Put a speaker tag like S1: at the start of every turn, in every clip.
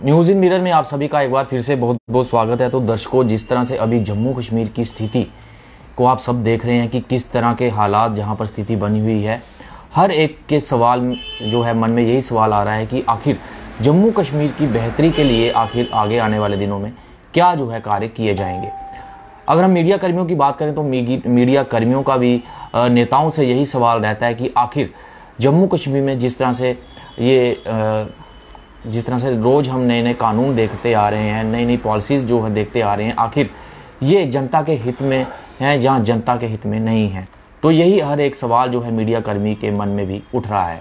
S1: News in mirror में आप सभी का एक बार फिर से बहुत बहुत स्वागत है। तो दर्शकों, जिस तरह से अभी जम्मू कश्मीर की स्थिति को आप सब देख रहे हैं कि किस तरह के हालात जहां पर स्थिति बनी हुई है, हर एक के सवाल जो है मन में यही सवाल आ रहा है कि आखिर जम्मू कश्मीर की बेहतरी के लिए आखिर आगे आने वाले दिनों में क्या जो है कार्य किए जाएंगे। अगर हम मीडिया कर्मियों की बात करें तो मीडिया कर्मियों का भी नेताओं से यही सवाल रहता है कि आखिर जम्मू कश्मीर में जिस तरह से रोज़ हम नए नए कानून देखते आ रहे हैं, नई नई पॉलिसीज़ जो है देखते आ रहे हैं, आखिर ये जनता के हित में है या जनता के हित में नहीं है। तो यही हर एक सवाल जो है मीडिया कर्मी के मन में भी उठ रहा है।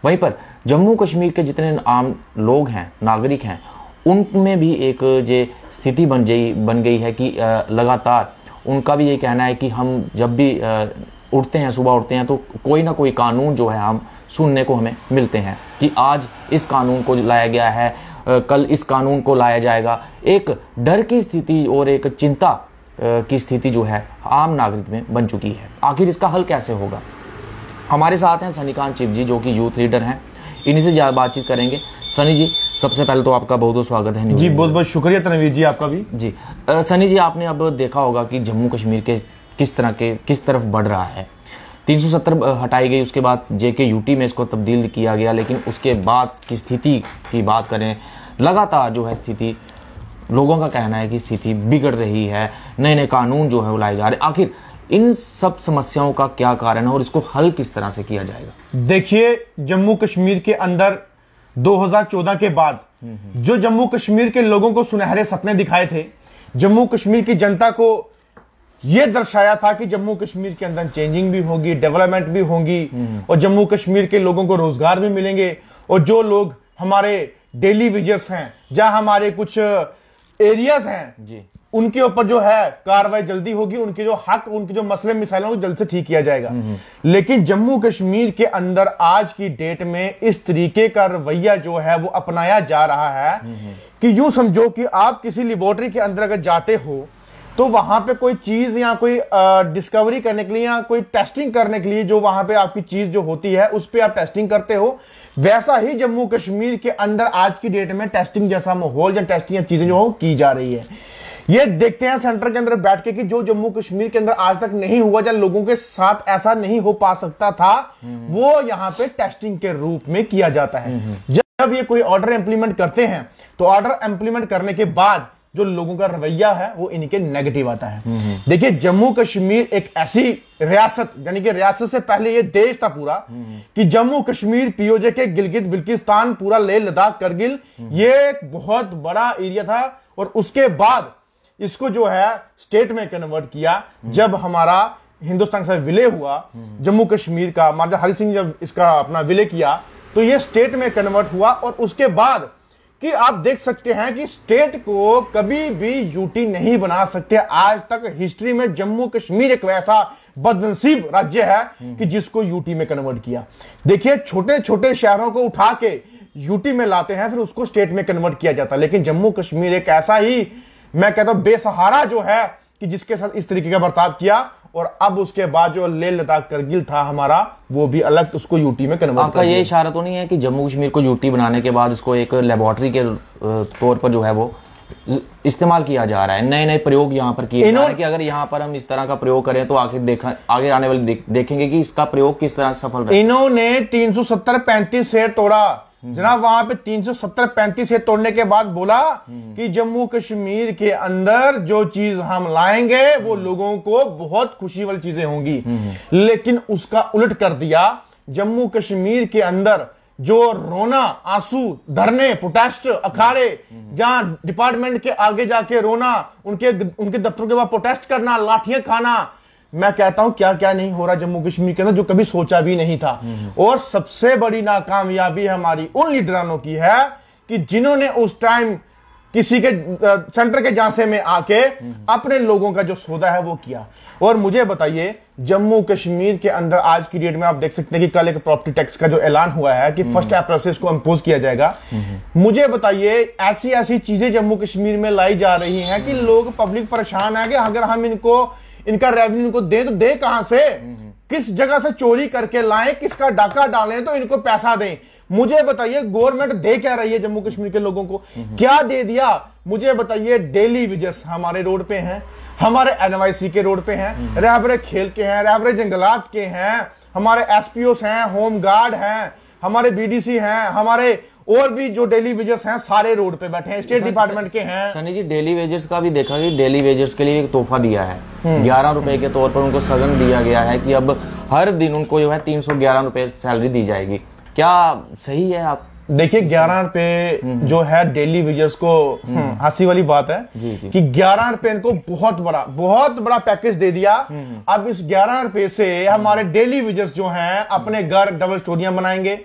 S1: वहीं पर जम्मू कश्मीर के जितने आम लोग हैं, नागरिक हैं, उनमें भी एक जो स्थिति बन गई है कि लगातार उनका भी ये कहना है कि हम जब भी उठते हैं, सुबह उठते हैं, तो कोई ना कोई कानून जो है हम सुनने को हमें मिलते हैं कि आज इस कानून को लाया गया है, कल इस कानून को लाया जाएगा। एक डर की स्थिति और एक चिंता की स्थिति जो है आम नागरिक में बन चुकी है। आखिर इसका हल कैसे होगा? हमारे साथ हैं सनीकांत चिप जी, जो कि यूथ लीडर हैं। इन्हीं से बातचीत करेंगे। सनी जी, सबसे पहले तो आपका बहुत बहुत स्वागत है।
S2: जी बहुत बहुत शुक्रिया तनवीर जी, आपका भी।
S1: जी सनी जी, आपने अब देखा होगा कि जम्मू कश्मीर के किस तरफ बढ़ रहा है। 370 हटाई गई, उसके बाद JK-UT में इसको तब्दील किया गया, लेकिन उसके बाद की स्थिति की बात करें, लगातार जो है स्थिति, लोगों का कहना है कि स्थिति बिगड़ रही है, नए नए कानून जो है वो लाए जा रहे हैं। आखिर इन सब समस्याओं का क्या कारण है और इसको हल किस तरह से किया जाएगा?
S2: देखिए, जम्मू कश्मीर के अंदर 2014 के बाद जो जम्मू कश्मीर के लोगों को सुनहरे सपने दिखाए थे, जम्मू कश्मीर की जनता को यह दर्शाया था कि जम्मू कश्मीर के अंदर चेंजिंग भी होगी, डेवलपमेंट भी होगी और जम्मू कश्मीर के लोगों को रोजगार भी मिलेंगे। और जो लोग हमारे डेली विजर्स हैं, जहां हमारे कुछ एरियाज हैं जी, उनके ऊपर जो है कार्रवाई जल्दी होगी, उनके जो हक, उनके जो मसले मिसाइल को जल्द से ठीक किया जाएगा। लेकिन जम्मू कश्मीर के अंदर आज की डेट में इस तरीके का रवैया जो है वो अपनाया जा रहा है कि यूं समझो कि आप किसी लेबोरेटरी के अंदर अगर जाते हो तो वहां पे कोई चीज या कोई डिस्कवरी करने के लिए या कोई टेस्टिंग करने के लिए जो वहां पे आपकी चीज जो होती है उस पे आप टेस्टिंग करते हो, वैसा ही जम्मू कश्मीर के अंदर आज की डेट में टेस्टिंग जैसा माहौल या टेस्टिंग या चीजें जो की जा रही है। ये देखते हैं सेंटर के अंदर बैठ के कि जो जम्मू कश्मीर के अंदर आज तक नहीं हुआ, जब लोगों के साथ ऐसा नहीं हो पा सकता था, वो यहां पे टेस्टिंग के रूप में किया जाता है। जब ये कोई ऑर्डर इंप्लीमेंट करते हैं तो ऑर्डर इंप्लीमेंट करने के बाद जो लोगों का रवैया है वो इनके नेगेटिव आता है। देखिए, जम्मू कश्मीर एक ऐसी रियासत, यानी कि रियासत से पहले ये देश था पूरा, कि जम्मू कश्मीर, POJ के गिलगित बिल्तिस्तान, पूरा लेह लद्दाख, करगिल, ये एक बहुत बड़ा एरिया था। और उसके बाद इसको जो है स्टेट में कन्वर्ट किया। जब हमारा हिंदुस्तान से विलय हुआ जम्मू कश्मीर का, महाराजा हरि सिंह जब इसका अपना विलय किया तो ये स्टेट में कन्वर्ट हुआ। और उसके बाद कि आप देख सकते हैं कि स्टेट को कभी भी यूटी नहीं बना सकते। आज तक हिस्ट्री में जम्मू कश्मीर एक वैसा बदनसीब राज्य है कि जिसको यूटी में कन्वर्ट किया। देखिए, छोटे छोटे शहरों को उठा के यूटी में लाते हैं, फिर उसको स्टेट में कन्वर्ट किया जाता है। लेकिन जम्मू कश्मीर एक ऐसा ही, मैं कहता हूं, बेसहारा जो है कि जिसके साथ इस तरीके का बर्ताव किया। और अब उसके बाद जो लेह लद्दाख करगिल था हमारा, वो भी अलग, उसको यूटी में कन्वर्ट।
S1: आपका ये इशारा तो नहीं है कि जम्मू कश्मीर को यूटी बनाने के बाद इसको एक लेबोरेटरी के तौर पर जो है वो इस्तेमाल किया जा रहा है, नए नए प्रयोग यहाँ पर किए जा रहे हैं कि अगर यहाँ पर हम इस तरह का प्रयोग करें तो आखिर आगे आने वाले देखेंगे कि इसका प्रयोग किस तरह से सफल रहा।
S2: इन्होंने 370-35 से तोड़ा जनाब, वहां पे 370-35 से तोड़ने के बाद बोला कि जम्मू कश्मीर के अंदर जो चीज हम लाएंगे वो लोगों को बहुत खुशी वाली चीजें होंगी। लेकिन उसका उलट कर दिया। जम्मू कश्मीर के अंदर जो रोना, आंसू, धरने, प्रोटेस्ट, अखाड़े, जहां डिपार्टमेंट के आगे जाके रोना, उनके दफ्तरों के बाद प्रोटेस्ट करना, लाठियां खाना, मैं कहता हूं क्या क्या नहीं हो रहा जम्मू कश्मीर के अंदर, जो कभी सोचा भी नहीं था। और सबसे बड़ी नाकामयाबी हमारी उन लीडरानों की है कि जिन्होंने उस टाइम किसी के सेंटर के झांसे में आके अपने लोगों का जो सौदा है वो किया। और मुझे बताइए, जम्मू कश्मीर के अंदर आज की डेट में आप देख सकते हैं कि कल एक प्रॉपर्टी टैक्स का जो ऐलान हुआ है कि 1 अप्रैल से इसको इंपोज किया जाएगा। मुझे बताइए, ऐसी ऐसी चीजें जम्मू कश्मीर में लाई जा रही हैं कि लोग, पब्लिक परेशान है कि अगर हम इनका रेवेन्यू इनको दें तो दे कहां से, किस जगह से चोरी करके लाएं, किसका डाका डालें तो इनको पैसा दें। मुझे बताइए गवर्नमेंट दे क्या रही है जम्मू कश्मीर के लोगों को? क्या दे दिया मुझे बताइए? डेली विजिट्स हमारे रोड पे हैं, हमारे एनवाईसी के रोड पे हैं, रहबरे खेल के हैं, रहबरे जंगलात के हैं, हमारे एसपीओस हैं, होम गार्ड हैं, हमारे बीडीसी हैं, हमारे और भी जो डेली वेजर्स हैं सारे रोड पे बैठे हैं, स्टेट डिपार्टमेंट के हैं।
S1: सनी जी डेली वेजर्स का भी देखा कि डेली वेजर्स के लिए एक तोहफा दिया है, 11 रुपए के तौर पर उनको सगन दिया गया है कि अब हर दिन उनको जो है 311 रुपए सैलरी दी जाएगी। क्या सही है? आप
S2: देखिए 11 रुपए जो है डेली वेजर्स को, हंसी वाली बात है कि 11 रुपए इनको बहुत बड़ा पैकेज दे दिया। अब इस 11 रुपए से हमारे डेली वेजर्स जो हैं अपने घर डबल स्टोरियां बनाएंगे,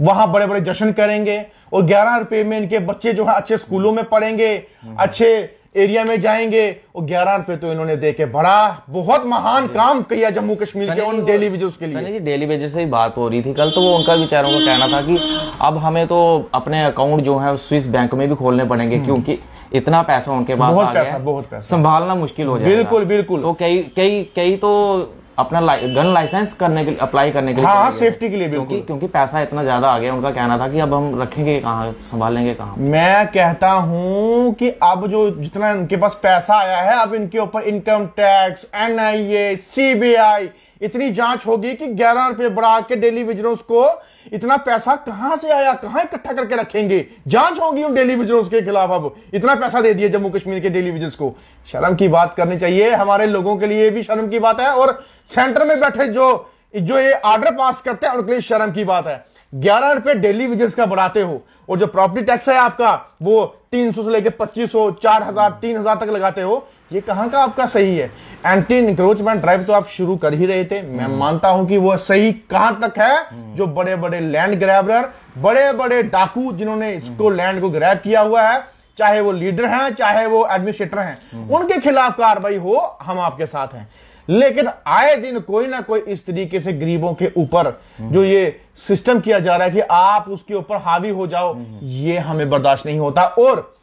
S2: वहां बड़े बड़े जश्न करेंगे, और 11 रुपए में इनके बच्चे जो है अच्छे स्कूलों में पढ़ेंगे, अच्छे एरिया में जाएंगे। और 11 रुपए तो इन्होंने देके बहुत महान काम किया जम्मू कश्मीर के उन डेली वेजेस के लिए।
S1: सनी जी डेली वेजेस से ही बात हो रही थी कल, तो वो उनका बेचारों का कहना था कि अब हमें तो अपने अकाउंट जो है स्विस बैंक में भी खोलने पड़ेंगे, क्योंकि इतना पैसा उनके पास आ गया है,
S2: बहुत पैसा
S1: संभालना मुश्किल हो जाएगा।
S2: बिल्कुल।
S1: तो कई तो अपना गन लाइसेंस करने के लिए, अप्लाई करने के लिए,
S2: हाँ, सेफ्टी के लिए, बिल्कुल,
S1: क्योंकि पैसा इतना ज्यादा आ गया। उनका कहना था कि अब हम रखेंगे कहाँ, संभालेंगे कहाँ।
S2: मैं कहता हूं कि अब जो जितना इनके पास पैसा आया है, अब इनके ऊपर इनकम टैक्स, एनआईए, सीबीआई इतनी जांच होगी कि 11 रुपए बढ़ा के डेली विजिलेंस को इतना पैसा कहां से आया, कहां इकट्ठा करके रखेंगे। जांच होगी उन डेली विजिलेंस के खिलाफ। अब इतना पैसा दे दिया जम्मू कश्मीर के डेली विजिलेंस को। शर्म की बात करनी चाहिए, हमारे लोगों के लिए भी शर्म की बात है, और सेंटर में बैठे जो ये ऑर्डर पास करते हैं उनके लिए शर्म की बात है। 11 रुपए डेली विजिलेंस का बढ़ाते हो, और जो प्रॉपर्टी टैक्स है आपका वो 300 से लेकर 2500, 4000, 3000 तक लगाते हो। ये कहां का आपका सही है? एंटी इंक्रोचमेंट ड्राइव तो आप शुरू कर ही रहे थे, मैं मानता हूं कि वो सही कहां तक है। जो बड़े बड़े लैंड ग्रैबर, बड़े बड़े डाकू जिन्होंने इसको लैंड को ग्रैब किया हुआ है, चाहे वो लीडर हैं चाहे वो एडमिनिस्ट्रेटर हैं, उनके खिलाफ कार्रवाई हो, हम आपके साथ हैं। लेकिन आए दिन कोई ना कोई इस तरीके से गरीबों के ऊपर जो ये सिस्टम किया जा रहा है कि आप उसके ऊपर हावी हो जाओ, ये हमें बर्दाश्त नहीं होता। और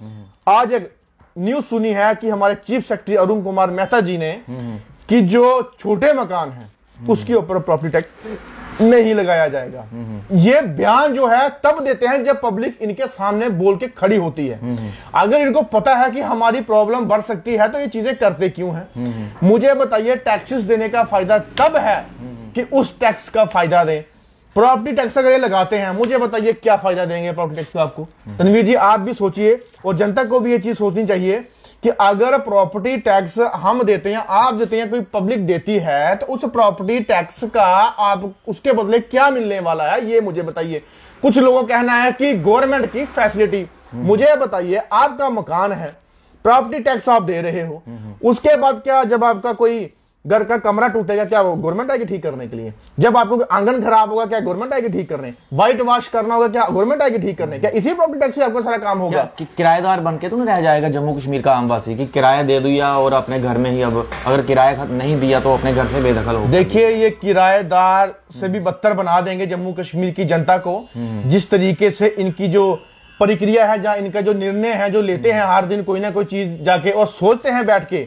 S2: आज एक न्यूज सुनी है कि हमारे चीफ सेक्रेटरी अरुण कुमार मेहता जी ने कि जो छोटे मकान हैं उसके ऊपर प्रॉपर्टी टैक्स नहीं लगाया जाएगा। ये बयान जो है तब देते हैं जब पब्लिक इनके सामने बोल के खड़ी होती है। अगर इनको पता है कि हमारी प्रॉब्लम बढ़ सकती है तो ये चीजें करते क्यों हैं? मुझे बताइए, टैक्सेस देने का फायदा तब है कि उस टैक्स का फायदा दें। प्रॉपर्टी टैक्स अगर ये लगाते हैं, मुझे बताइए क्या फायदा देंगे प्रॉपर्टी टैक्स का आपको? तनवीर जी आप भी सोचिए, और जनता को भी ये चीज सोचनी चाहिए कि अगर प्रॉपर्टी टैक्स हम देते हैं, आप देते हैं, कोई पब्लिक देती है, तो उस प्रॉपर्टी टैक्स का आप उसके बदले क्या मिलने वाला है, ये मुझे बताइए। कुछ लोगों का कहना है कि गवर्नमेंट की फैसिलिटी। मुझे बताइए, आपका मकान है, प्रॉपर्टी टैक्स आप दे रहे हो, उसके बाद क्या जब आपका कोई घर का कमरा टूटेगा, क्या वो गवर्नमेंट आएगी ठीक करने के लिए? जब आपको आंगन खराब होगा, क्या गवर्नमेंट आएगी ठीक करने? व्हाइट वॉश करना होगा, क्या गवर्नमेंट आएगी ठीक करने? क्या इसी प्रॉपर्टी टैक्स से आपका सारा काम होगा?
S1: किराएदार बन के तो नहीं रह जाएगा जम्मू कश्मीर का आमवासी कि किराया दे दिया और अपने घर में ही, अब अगर किराया नहीं दिया तो अपने घर से बेदखल हो?
S2: देखिए, ये किराएदार से भी बदतर बना देंगे जम्मू कश्मीर की जनता को। जिस तरीके से इनकी जो प्रक्रिया है, जहां इनका जो निर्णय है जो लेते हैं हर दिन कोई ना कोई चीज जाके और सोचते हैं बैठ के।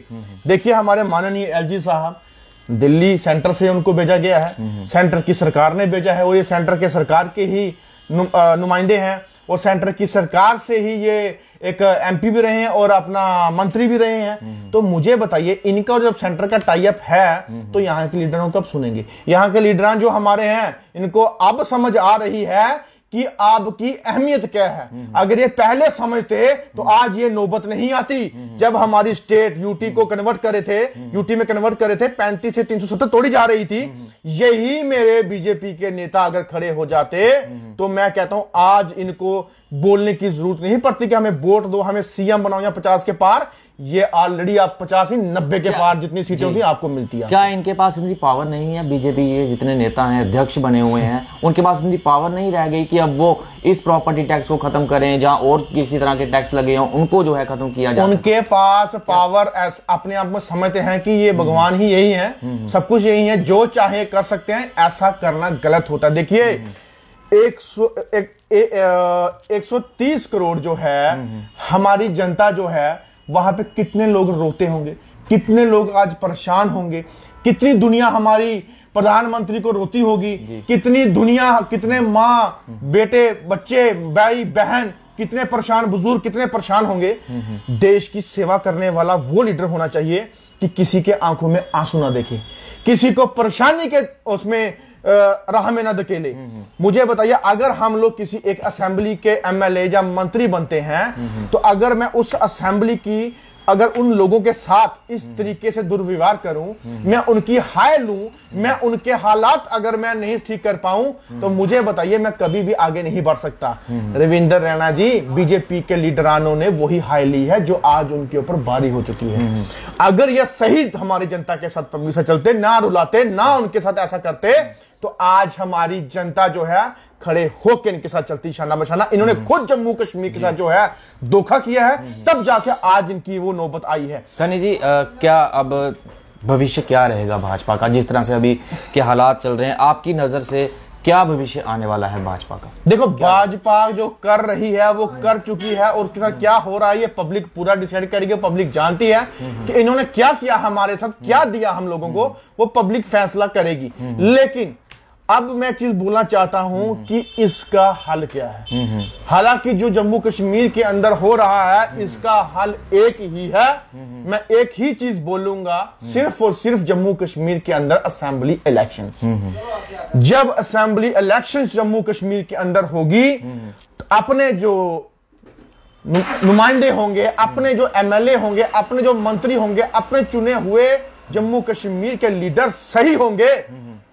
S2: देखिए, हमारे माननीय एलजी साहब दिल्ली सेंटर से उनको भेजा गया है, सेंटर की सरकार ने भेजा है, और ये सेंटर के सरकार के ही नुमाइंदे हैं, और सेंटर की सरकार से ही ये एक एमपी भी रहे हैं और अपना मंत्री भी रहे हैं। तो मुझे बताइए, इनका जब सेंटर का टाई अप है तो यहाँ के लीडरों कब सुनेंगे? यहाँ के लीडर जो हमारे हैं, इनको अब समझ आ रही है कि आपकी अहमियत क्या है। अगर ये पहले समझते तो आज ये नौबत नहीं आती। जब हमारी स्टेट यूटी को कन्वर्ट करे थे, यूटी में कन्वर्ट करे थे, 35 से 370 तोड़ी जा रही थी। यही मेरे बीजेपी के नेता अगर खड़े हो जाते तो मैं कहता हूं आज इनको बोलने की जरूरत नहीं पड़ती कि हमें वोट दो, हमें सीएम बनाओ या 50 के पार। ये ऑलरेडी आप 85, 90 के पार जितनी सीटें की आपको मिलती है।
S1: क्या इनके पास इतनी पावर नहीं है? बीजेपी के जितने नेता हैं, अध्यक्ष बने हुए हैं, उनके पास इतनी पावर नहीं रह गई कि अब वो इस प्रॉपर्टी टैक्स को खत्म करें, जहां और किसी तरह के टैक्स लगे हों उनको जो है खत्म किया जाए?
S2: उनके पास पावर अपने आप में समझते हैं कि ये भगवान ही यही है, सब कुछ यही है, जो चाहे कर सकते हैं। ऐसा करना गलत होता है। देखिए, 130 करोड़ जो है हमारी जनता जो है, वहां पे कितने लोग रोते होंगे, कितने लोग आज परेशान होंगे, कितनी दुनिया हमारी प्रधानमंत्री को रोती होगी, कितनी दुनिया, कितने माँ बेटे बच्चे भाई बहन कितने परेशान, बुजुर्ग कितने परेशान होंगे। देश की सेवा करने वाला वो लीडर होना चाहिए कि किसी के आंखों में आंसू ना देखे, किसी को परेशानी के उसमें राह में ना धकेले। मुझे बताइए, अगर हम लोग किसी एक असेंबली के एमएलए या मंत्री बनते हैं तो अगर मैं उस असेंबली की, अगर उन लोगों के साथ इस तरीके से दुर्व्यवहार करूं, मैं उनकी हाय लूं, मैं उनके हालात अगर मैं नहीं ठीक कर पाऊं, तो मुझे बताइए मैं कभी भी आगे नहीं बढ़ सकता। रविंद्र रैना जी, बीजेपी के लीडरानों ने वही हाय ली है जो आज उनके ऊपर भारी हो चुकी है। अगर यह सही हमारी जनता के साथ पब्लिक से चलते, ना रुलाते, ना उनके साथ ऐसा करते, तो आज हमारी जनता जो है खड़े होकर इनके साथ चलती शाना बशाना। इन्होंने खुद जम्मू कश्मीर के साथ जो है धोखा किया है, तब जाके आज इनकी वो नौबत आई है।
S1: सनी जी, क्या अब भविष्य क्या रहेगा भाजपा का? जिस तरह से अभी के हालात चल रहे हैं, आपकी नजर से क्या भविष्य आने वाला है भाजपा का?
S2: देखो, भाजपा जो कर रही है वो कर चुकी है, और उसके साथ क्या हो रहा है ये पब्लिक पूरा डिसाइड करेगी। पब्लिक जानती है कि इन्होंने क्या किया हमारे साथ, क्या दिया हम लोगों को, वो पब्लिक फैसला करेगी। लेकिन अब मैं चीज बोलना चाहता हूं कि इसका हल क्या है। हालांकि जो जम्मू कश्मीर के अंदर हो रहा है, इसका हल एक ही है। मैं एक ही चीज बोलूंगा, सिर्फ और सिर्फ जम्मू कश्मीर के अंदर असेंबली इलेक्शंस। जब असेंबली इलेक्शंस जम्मू कश्मीर के अंदर होगी, तो अपने जो नुमाइंदे होंगे, अपने जो एमएलए होंगे, अपने जो मंत्री होंगे, अपने चुने हुए जम्मू कश्मीर के लीडर सही होंगे,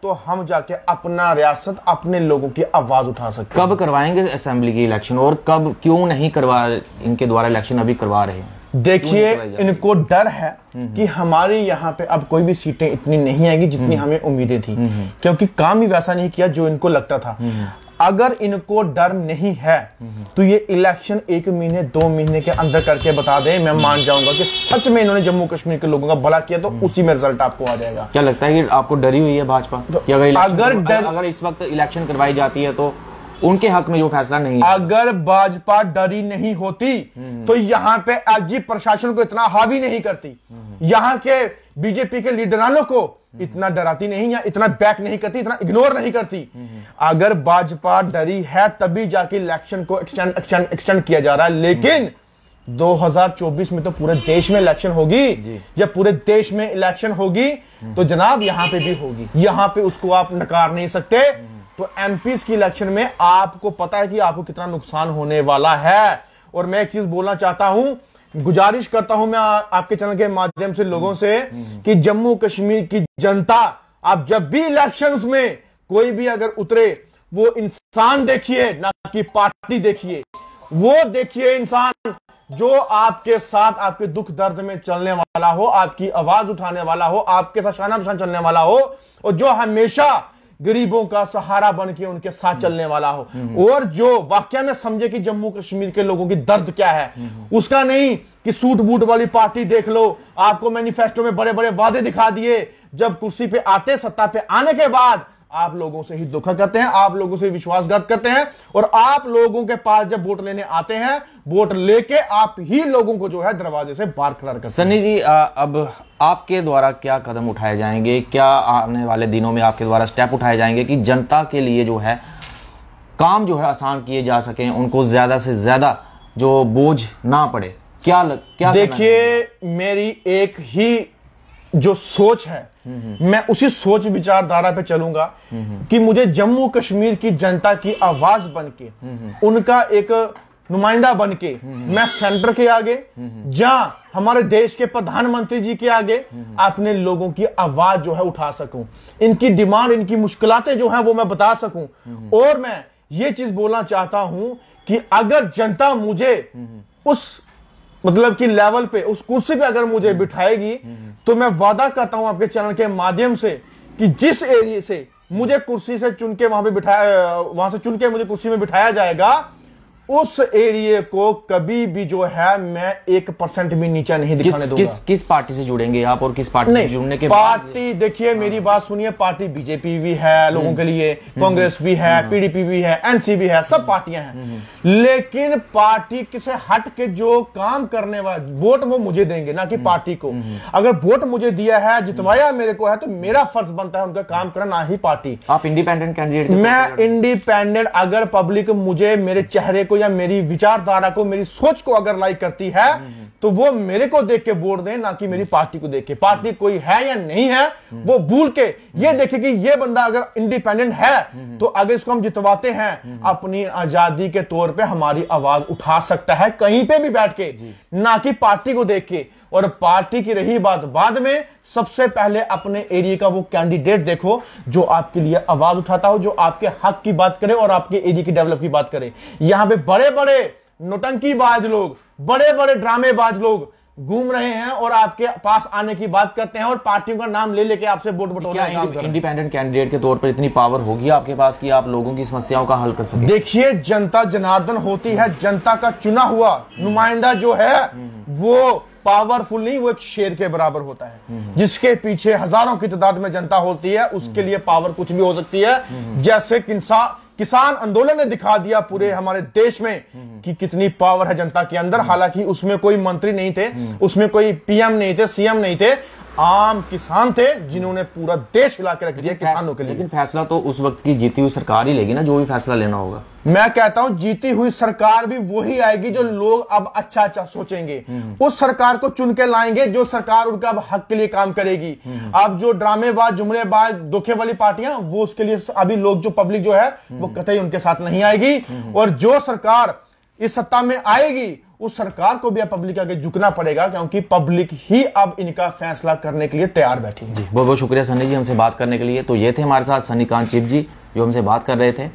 S2: तो हम जाके अपना रियासत, अपने लोगों की आवाज उठा सकते हैं।
S1: कब करवाएंगे असेंबली की इलेक्शन, और कब, क्यों नहीं करवा, इनके द्वारा इलेक्शन अभी करवा रहे हैं?
S2: देखिए, इनको डर है कि हमारी यहाँ पे अब कोई भी सीटें इतनी नहीं आएगी जितनी हमें उम्मीदें थी, क्योंकि काम ही वैसा नहीं किया जो इनको लगता था। अगर इनको डर नहीं है तो ये इलेक्शन 1 महीने 2 महीने के अंदर करके बता दे, मैं मान जाऊंगा कि सच में इन्होंने जम्मू कश्मीर के लोगों का भला किया, तो उसी में रिजल्ट आपको आ जाएगा।
S1: क्या लगता है कि आपको डरी हुई है भाजपा कि अगर इस वक्त इलेक्शन करवाई जाती है तो उनके हक में जो फैसला नहीं है?
S2: अगर भाजपा डरी नहीं होती तो यहाँ पे एलजी प्रशासन को इतना हावी नहीं करती, यहाँ के बीजेपी के लीडरानों को इतना डराती नहीं, या इतना बैक नहीं करती, इतना इग्नोर नहीं करती। अगर भाजपा डरी है तभी जाके इलेक्शन को एक्सटेंड किया जा रहा है। लेकिन 2024 में तो पूरे देश में इलेक्शन होगी। जब पूरे देश में इलेक्शन होगी तो जनाब यहाँ पे भी होगी, यहाँ पे उसको आप नकार नहीं सकते। तो एमपीज की इलेक्शन में आपको पता है कि आपको कितना नुकसान होने वाला है। और मैं एक चीज बोलना चाहता हूं, गुजारिश करता हूं मैं आपके चैनल के माध्यम से लोगों से कि जम्मू कश्मीर की जनता, आप जब भी इलेक्शंस में कोई भी अगर उतरे, वो इंसान देखिए, ना कि पार्टी देखिए। वो देखिए इंसान जो आपके साथ, आपके दुख दर्द में चलने वाला हो, आपकी आवाज उठाने वाला हो, आपके साथ शाना बशान चलने वाला हो, और जो हमेशा गरीबों का सहारा बन के उनके साथ चलने वाला हो, और जो वाकया में समझे कि जम्मू कश्मीर के लोगों की दर्द क्या है। उसका नहीं कि सूट बूट वाली पार्टी देख लो, आपको मैनिफेस्टो में बड़े बड़े वादे दिखा दिए, जब कुर्सी पे आते, सत्ता पे आने के बाद आप लोगों से ही धोखा करते हैं, आप लोगों से विश्वासघात करते हैं, और आप लोगों के पास जब वोट लेने आते हैं, वोट लेके आप ही लोगों को जो है दरवाजे से बाहर खड़ा करते हैं।
S1: सनी जी, अब आपके द्वारा क्या कदम उठाए जाएंगे, क्या आने वाले दिनों में आपके द्वारा स्टेप उठाए जाएंगे कि जनता के लिए जो है काम जो है आसान किए जा सकें, उनको ज्यादा से ज्यादा जो बोझ ना पड़े? क्या
S2: देखिए, मेरी एक ही जो सोच है, मैं उसी सोच विचारधारा पे चलूंगा कि मुझे जम्मू कश्मीर की जनता की आवाज बनके, उनका एक नुमाइंदा बनके, मैं सेंटर के आगे, जहां हमारे देश के प्रधानमंत्री जी के आगे अपने लोगों की आवाज जो है उठा सकूं, इनकी डिमांड, इनकी मुश्किलातें जो हैं वो मैं बता सकूं। और मैं ये चीज बोलना चाहता हूं कि अगर जनता मुझे उस मतलब कि लेवल पे, उस कुर्सी पे अगर मुझे बिठाएगी, तो मैं वादा करता हूं आपके चैनल के माध्यम से कि जिस एरिया से मुझे कुर्सी से चुन के वहां पे बिठाया, वहां से चुन के मुझे कुर्सी में बिठाया जाएगा, उस एरिया को कभी भी जो है मैं 1% भी नीचा नहीं दिखाने दूंगा।
S1: किस पार्टी से जुड़ेंगे आप और किस पार्टी से जुड़ने के
S2: पार्टी देखिए मेरी बात सुनिए, पार्टी बीजेपी भी है लोगों के लिए, कांग्रेस भी है, पीडीपी भी है, एनसी भी है, सब पार्टियां हैं, लेकिन पार्टी से हट के जो काम करने वाला वोट वो मुझे देंगे, ना कि पार्टी को। अगर वोट मुझे दिया है, जितवाया मेरे को है, तो मेरा फर्ज बनता है उनका काम करना, ना ही पार्टी।
S1: आप इंडिपेंडेंट कैंडिडेट?
S2: मैं इंडिपेंडेंट, अगर पब्लिक मुझे मेरे चेहरे को या मेरी विचारधारा को, मेरी सोच को अगर लाइक करती है तो वो मेरे को देख के वोट दें, ना कि मेरी पार्टी को देख के। पार्टी कोई है या नहीं है वो भूल के ये देखे कि ये बंदा अगर इंडिपेंडेंट है तो अगर इसको हम जितवाते हैं, अपनी आजादी के तौर पे हमारी आवाज उठा सकता है कहीं पे भी बैठ के, ना कि पार्टी को देख के। और पार्टी की रही बात बाद में, सबसे पहले अपने एरिया का वो कैंडिडेट देखो जो आपके लिए आवाज उठाता हो, जो आपके हक की बात करे और आपके एरिया की डेवलप की बात करे। यहां पे बड़े बड़े नौटंकीबाज लोग, बड़े बड़े ड्रामेबाज लोग घूम रहे हैं और आपके पास आने की बात करते हैं और पार्टियों का नाम ले लेके आपसे वोट बटोरने का काम कर रहे हैं।
S1: इंडिपेंडेंट कैंडिडेट के तौर पर इतनी पावर होगी आपके पास कि आप लोगों की समस्याओं का हल कर सके?
S2: देखिए, जनता जनार्दन होती है, जनता का चुना हुआ नुमाइंदा जो है वो पावरफुल नहीं, वो एक शेर के बराबर होता है, जिसके पीछे हजारों की तादाद में जनता होती है। उसके लिए पावर कुछ भी हो सकती है। जैसे किसान आंदोलन ने दिखा दिया पूरे हमारे देश में कि कितनी पावर है जनता के अंदर। हालांकि उसमें कोई मंत्री नहीं थे, उसमें कोई पीएम नहीं थे, सीएम नहीं थे, आम किसान थे जिन्होंने पूरा देश हिला के रख दिया किसानों के लिए।
S1: लेकिन फैसला तो उस वक्त की जीती हुई सरकार ही लेगी ना, जो भी फैसला लेना होगा।
S2: मैं कहता हूं जीती हुई सरकार भी वही आएगी जो लोग अब अच्छा अच्छा सोचेंगे, उस सरकार को चुन के लाएंगे जो सरकार उनका अब हक के लिए काम करेगी। अब जो ड्रामेबाज, जुमलेबाज, धोखे वाली पार्टियां, वो उसके लिए अभी लोग जो पब्लिक जो है वो कतई उनके साथ नहीं आएगी। और जो सरकार इस सत्ता में आएगी उस सरकार को भी अब पब्लिक आगे झुकना पड़ेगा, क्योंकि पब्लिक ही अब इनका फैसला करने के लिए तैयार बैठी है।
S1: जी बहुत बहुत शुक्रिया सन्नी जी हमसे बात करने के लिए। तो ये थे हमारे साथ सन्नी कांत चिब जी जो हमसे बात कर रहे थे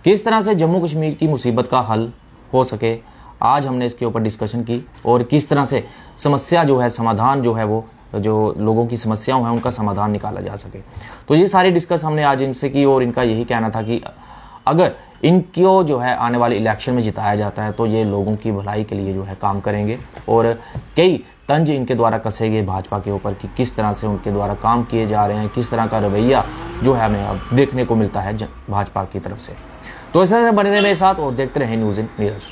S1: किस तरह से जम्मू कश्मीर की मुसीबत का हल हो सके। आज हमने इसके ऊपर डिस्कशन की और किस तरह से समस्या जो है, समाधान जो है, वो जो लोगों की समस्याओं हैं उनका समाधान निकाला जा सके। तो ये सारी डिस्कस हमने आज इनसे की और इनका यही कहना था कि अगर इनको जो है आने वाले इलेक्शन में जिताया जाता है तो ये लोगों की भलाई के लिए जो है काम करेंगे। और कई तंज इनके द्वारा कसे गए भाजपा के ऊपर कि किस तरह से उनके द्वारा काम किए जा रहे हैं, किस तरह का रवैया जो है हमें अब देखने को मिलता है भाजपा की तरफ से। तो इस तरह से बने मेरे साथ और देखते रहें न्यूज़ इन नीरज।